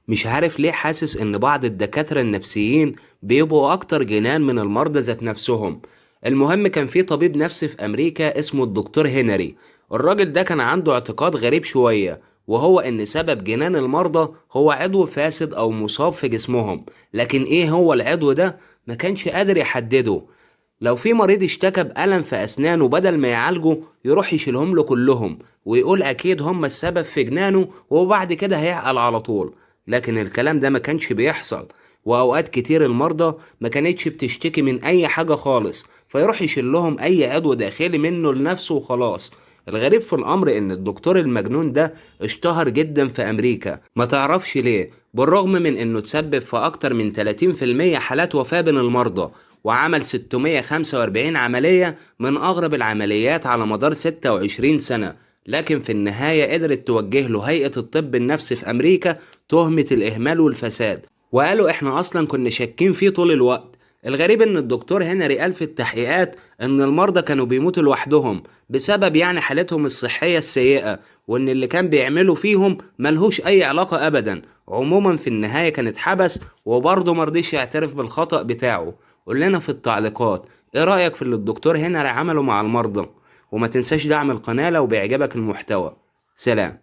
مش عارف ليه حاسس ان بعض الدكاترة النفسيين بيبقوا اكتر جنان من المرضى ذات نفسهم. المهم كان في طبيب نفسي في امريكا اسمه الدكتور هنري. الراجل ده كان عنده اعتقاد غريب شوية، وهو ان سبب جنان المرضى هو عضو فاسد او مصاب في جسمهم. لكن ايه هو العضو ده؟ ما كانش قادر يحدده. لو في مريض اشتكى بألم في أسنانه، بدل ما يعالجه يروح يشيلهم له كلهم ويقول أكيد هم السبب في جنانه، وبعد كده هيعقل على طول. لكن الكلام ده ما كانش بيحصل، وأوقات كتير المرضى ما كانتش بتشتكي من أي حاجة خالص، فيروح يشيل لهم أي عضو داخلي منه لنفسه وخلاص. الغريب في الأمر إن الدكتور المجنون ده اشتهر جدا في أمريكا، ما تعرفش ليه، بالرغم من إنه تسبب في أكتر من 30% حالات وفاة بين المرضى، وعمل 645 عملية من أغرب العمليات على مدار 26 سنة. لكن في النهاية قدرت توجه له هيئة الطب النفسي في أمريكا تهمة الإهمال والفساد، وقالوا إحنا أصلا كنا شاكين فيه طول الوقت. الغريب إن الدكتور هنري قال في التحقيقات إن المرضى كانوا بيموتوا لوحدهم بسبب حالتهم الصحية السيئة، وإن اللي كان بيعملوا فيهم ملهوش أي علاقة أبدا. عموما في النهاية كان اتحبس، وبرضه مرضيش يعترف بالخطأ بتاعه. قول لنا في التعليقات ايه رأيك في اللي الدكتور هنا عمله مع المرضى، وما تنساش دعم القناة لو بيعجبك المحتوى. سلام.